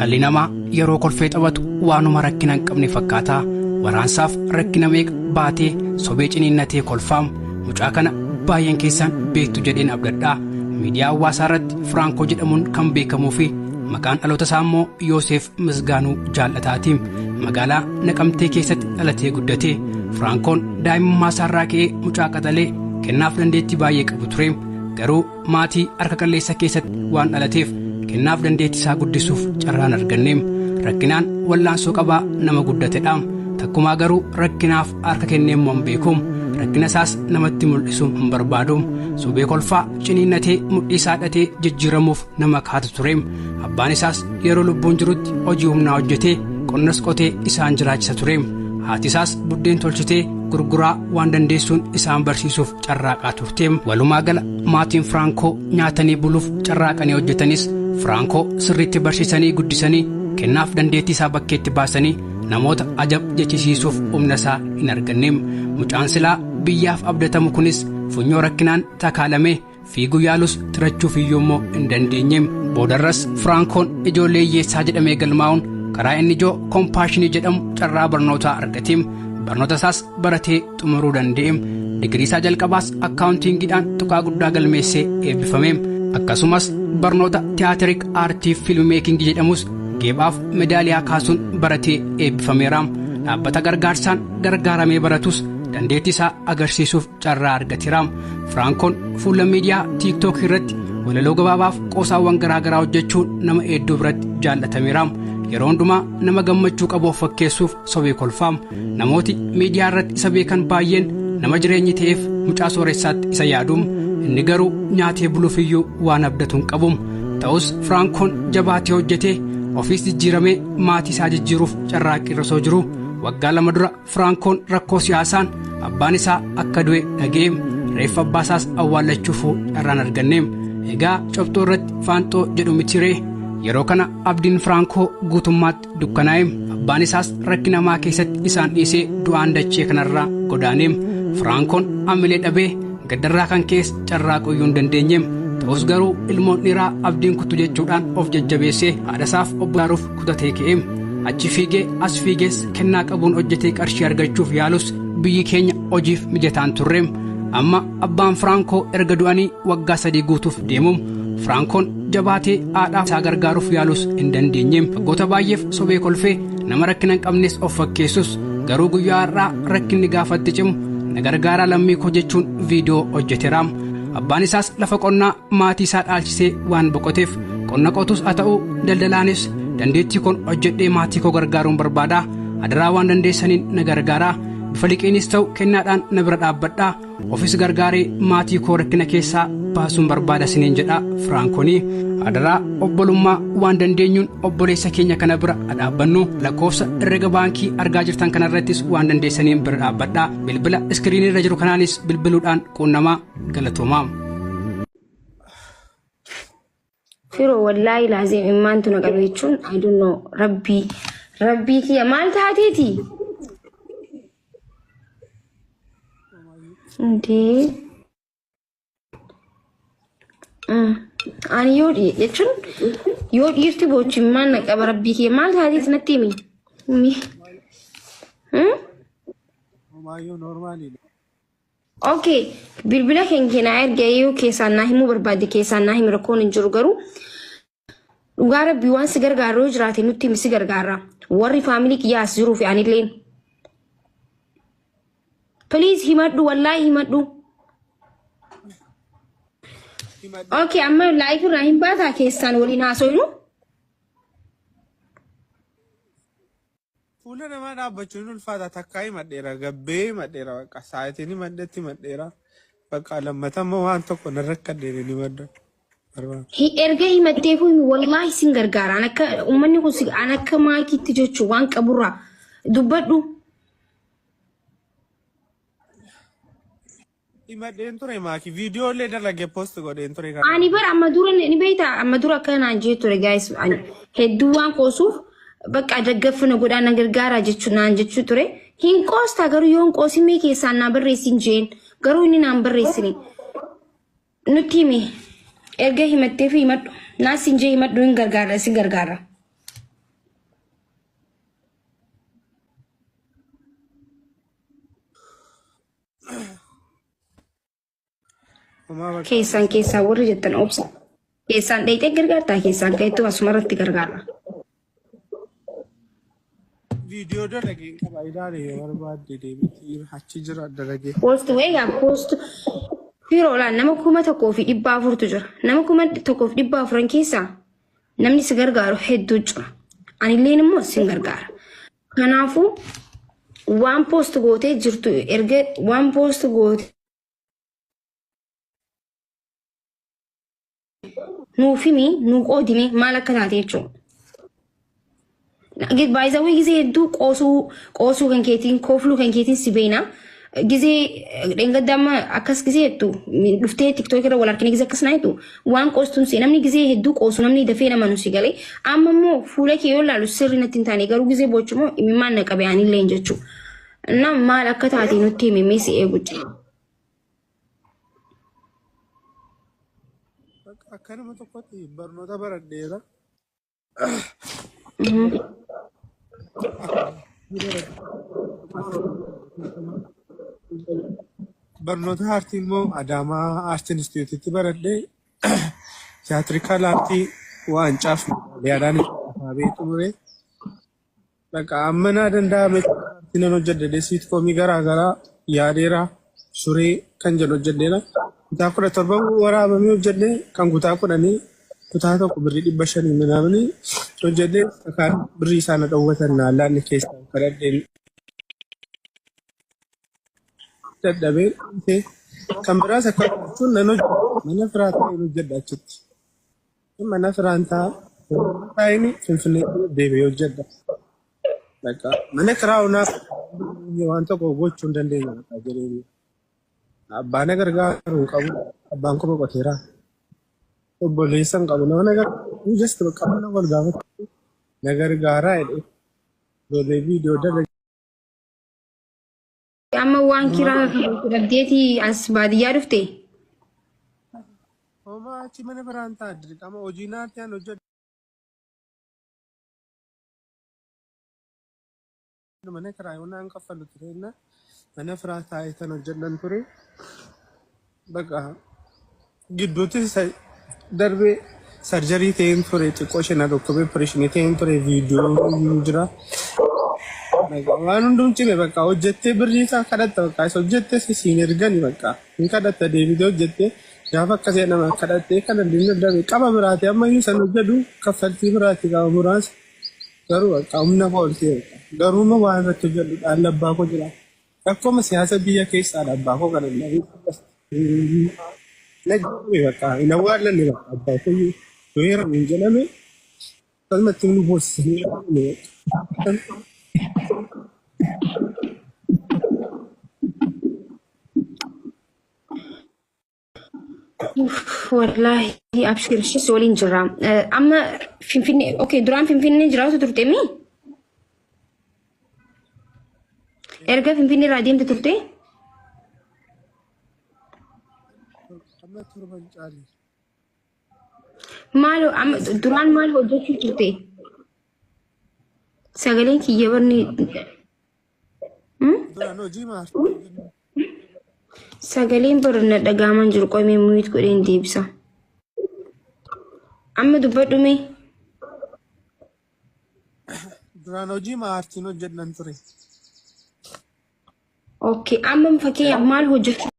dhalli namaa yeroo kolfee taphatu waanuma rakkina hin qabne fakkaata. Waraansaaf rakkina meeqa baatee sobee ciniinnatee kolfaam. Mucaa kana baay'een keessaan beektu jedheen abdadhaa. Miidiyaa hawaasaa irratti Firankoo jedhamuun kan beekamuu fi maqaan dhaloota isaa immoo Yoosef Misgaanuu Jaallataatiin magaalaa Naqamtee keessatti dhalatee guddate. Firankoon daa'imummaa isaarraa ka'ee mucaa qaxalee kennaaf dandeettii baay'ee qabu ture. Garuu maatii harka qalleessa keessatti waan dhalateef kennaaf dandeettii isaa guddisuuf carraan arganneem. Rakkinaan wallaansoo qabaa nama guddatedha. Takkumaa garuu rakkinaaf harka kenneemmoo hin beekuum. Rakkina isaas namatti mul'isuun hin barbaadum. Sobee kolfaa ciniinnatee mudhii isaa hidhatee jijjiiramuuf nama kaatu tureem. Abbaan isaas yeroo lubbuun jirutti hojii humnaa hojjetee qonnas qotee isaan jiraachisa tureem. Haati isaas buddeen tolchitee gurguraa waan dandeessuun isaan barsiisuuf carraaqaa turteem. Walumaa gala maatiin Firankoo nyaatanii buluuf carraaqanii hojjetanis Firankoo sirriitti barsiisanii guddisanii kennaaf dandeettii isaa bakkeetti baasanii namoota ajab jechisiisuuf humna isaa hin arganneem. Mucaan silaa biyyaaf abdatamu kunis funyoo rakkinaan takaalamee fiiguu yaalus tirachuuf iyyuummoo hin dandeenyeem. Boodarras Firankoon ijoollee hiyyeessaa jedhamee galmaa'uun karaa inni ijoo Kompaashinii jedhamu carraa barnootaa argateem. Barnoota isaas baratee xumuruu danda'eem. Digirii isaa jalqabaas akkaawuntiingiidhaan tuqaa guddaa galmeessee eebbifameem. Akkasumas barnoota tiyaatirik aartii fiilmeekingii jedhamus geebaaf medaaliyaa kaasuun baratee eebbifameeraam. Dhaabbata gargaarsaan gargaaramee baratus dandeettii isaa agarsiisuuf carraa argateeraam. Firankoon fuula miidiyaa TikTok irratti walaloo gabaabaaf qoosaawwan garaagaraa hojjechuun nama hedduu biratti jaallatameeraam. Yeroo hundumaa nama gammachuu qabu fakkeessuuf sobee kolfaam. Namooti miidiyaa irratti isa beekan baay'een nama jireenyi ta'eef mucaa sooressaatti isa yaaduum. Inni garuu nyaatee buluuf iyyuu waan abdatu hin qabum. Ta'us Firankoon jabaatee hojjetee ofiis jijjiiramee maatii isaa jijjiiruuf carraaqqii irra osoo jiru. Waggaa 2 dura Firankoon rakkoo siyaasaan abbaan isaa akka du'e dhaga'eem. Reeffa abbaa isaas awwaallachuuf carraan arganneem. Egaa cobxoo irratti faanxoo jedhu mitiree. Yeroo kana abdiin Firankoo guutummaatti dukkanaa'eem. Abbaan isaas rakkina namaa keessatti isaan dhiisee du'aan dachee kanarraa godaaneem. Firankoon amilee dhabee gaddarraa kan keessa carraaquu iyyuu hin dandeenyeem. Ta'us garuu ilmoon dhiiraa abdiin kuttu jechuudhaan of jajjabeessee haadha isaaf obbaaruuf kutatee ka'eem. Achi fiigee as fiigees kennaa qabuun hojjetee qarshii argachuuf yaalus biyyi keenya hojiif mijataan turreem. Amma abbaan Firankoo erga du'anii waggaa 3 guutuuf deemuum. Firankoon jabaatee haadhaa isaa gargaaruuf yaalus hin dandeenyeem. Waggoota baay'eef sobee kolfee nama rakkina hin qabnes of fakkeessus garuu guyyaa har'aa rakkinni gaafatti cimu na gargaaraa lammii koo jechuun viidiyoo hojjeteeraam. Abbaan isaas lafa qonnaa maatii isaa dhaalchisee waan boqoteef qonna qotus haa ta'u daldalaanis dandeettii kun hojjedhee maatii koo gargaaruun barbaada. Adaraa waan dandeessaniin na gargaaraa. Bifa liqiinis ta'u kennaadhaan na bira dhaabbadhaa. Ofis gargaaree maatii koo rakkina keessaa baasuun barbaada siniin jedha Firankoonii. Adaraa obbolummaa waan dandeenyuun obboleessa keenya kana bira dhaabbannu. Lakkoofsa herrega baankii argaa jirtan kanarrattis waan dandeessaniin bira dhaabbadhaa. Bilbila iskiriinii irra jiru kanaanis bilbiluudhaan quunnamaa. Galatoomaa. Firoo wallaahi laazim immaantu na qabe jechuun I don't know rabbii kiyya maal taateeti? Ani yoo jechuun yoo dhiirti bochimmaan na qaba rabbii kiyya maal taateeti natti himi? Okay, bilbila keenya erga yoo keessaan naa himuu barbaade keessaan naa himi rakkoon hin jiru garuu dhugaa rabbii waan si gargaaru yoo jiraate nutti himi si gargaara. Warri faamilii kiyyaas jiruu fi anilleen. Please himadhu wallahi himadhu. Okay, amma live irraa hin baataa keessaan waliin haasoynu. Fuula namaa dhaabbachuun ulfaata takkaa himadheera gabbee himadheera bakka sa'aatiin himadhetti himadheera bakka lammatammoo waan tokko narra kaddeene himadha. Erga himaddeefu wallahi sin gargaara akka uummanni kun an akka maakiitti jechuun waan qaburraa dubbadhu. Imadeen ture maaki viidiyoo illee dalagee post godheen ture. Ani bara amma dura ni beekta amma dura akkanaan jee ture guys hedduu waan qoosuuf bakka daggaffina godhaan gargaara jechuun naan jechuu ture. Hin qoosta garuu yoon qoosimee keessaan naa barreessin jeen garuu inni naan barreessini. Nutti himi erga himatteef himadhu naasin jee himadhu hin gargaara si gargaara. Homaa bakka keessaan warri jettan obsa. Keessaan dheeyxee gargaartaa keessaan ka'eetu asumarratti gargaara. viidiyoo dalagee qaba ilaalee barbaadde deebitii achi jira dalagee. Poost weegaa poost firoolaan nama 1,400 jira. Nama 1,400 keessaa namni si gargaaru hedduu jira. Anilleen immoo si gargaara. Kanaafuu waan poost gootee jirtu erga waan poost goote nuufimi nu qoodime maal akka taate jechuudha. Baay'izawii gisee hedduu qoosuu kan keetiin koofluu kan keetiin si beena. Gisee dhengaddaama akkas gisee hedduu dhuftee tiktook irra wal harkine gisee akkas naayitu waan qoostuun si namni gisee hedduu qoosu namni dafee nama nusi galee amma immoo fuula kee yoo laalu sirri natti hin taane garuu gisee bochumoo imimmaan na qabee anillee hin jechuudha. Nam maal akka taate nutti himee si eegu jira. Akkanuma tokkotti barnoota baradheera. Barnoota aartii immoo Adaamaa Aart Instituutitti baradhee tiyaatirikaal aartii waancaaf yaadaan afaabee xumuree bakka amma naa danda'ame nan hojjedhe siitkoomii garaagaraa yaadeera suree kan jedhu hojjedheera. Kutaa 17 waraabamee hojjedhe kan kutaa 10 kutaa tokko birrii 500 minamni hojjedhe kan birrii isaan dhawwatan naalaan keessaa kadhadheen dadhabee kan biraas akka jechuun nan mana firaataa hojjedha achitti. Mana firaantaa taa'ini Finfinnee deebi'ee hojjedha. Bakka mana kiraa'unaaf waan tokko gochuu hin dandeenye bakka jireenya. Abbaan gargaaru qabu abbaan kuma qoteera. Obboleessan qabu nama gargaaru just bakka mana wal gaafatu na gargaaraa jedhee lolee viidiyoo dalagaa. Amma waan kiraa dhabdeetii as baadiyyaa dhufte. Homaa achi mana firaantaa dirqama hojii naatti aan hojjedhu. Mana kiraayuunaan kaffalu tureenna mana firaataa itan hojjedhan ture. Bakka gidduutti darbee sarjarii ta'een ture xiqqoo isheen adokkomee opereeshinii ta'een ture viidiyoo jira. Waan hundumti bakka hojjettee birrii isaa kadhatta bakka isa hojjettee siin ergani bakka hin kadhatta deebitee hojjettee gaafa akkasii nama kadhattee kana dinagdee qaba biraati ammayyuu san hojjedhu kaffaltii biraati qaba muraasa garuu bakka humna ooltee garuu ma waan irratti hojjedhu dhaalla abbaa koo jira akkuma siyaasa biyya keessaa abbaa koo kana nagdee bakka hin awwaallanne bakka abbaa koo yoo heeramu hin jedhame kalmatti nu boosisanii Wallahi abshir shi soliin jira. Amma Finfinnee okay duraan Finfinnee jiraatu turte mi? Erga Finfinnee irraa deemte turte? amma turban caali. Maal amma duraan maal hojjechuu turte? Sagaleen kiyya barni. Duraan hojii maartii. Sagaleen barna dhagaaman jiru qoomee muyit godheen deebisa. Amma dubbadhu mee? Duraan hojii maartiin hojjedhan ture. Okay, amma fakkii maal hojjechuu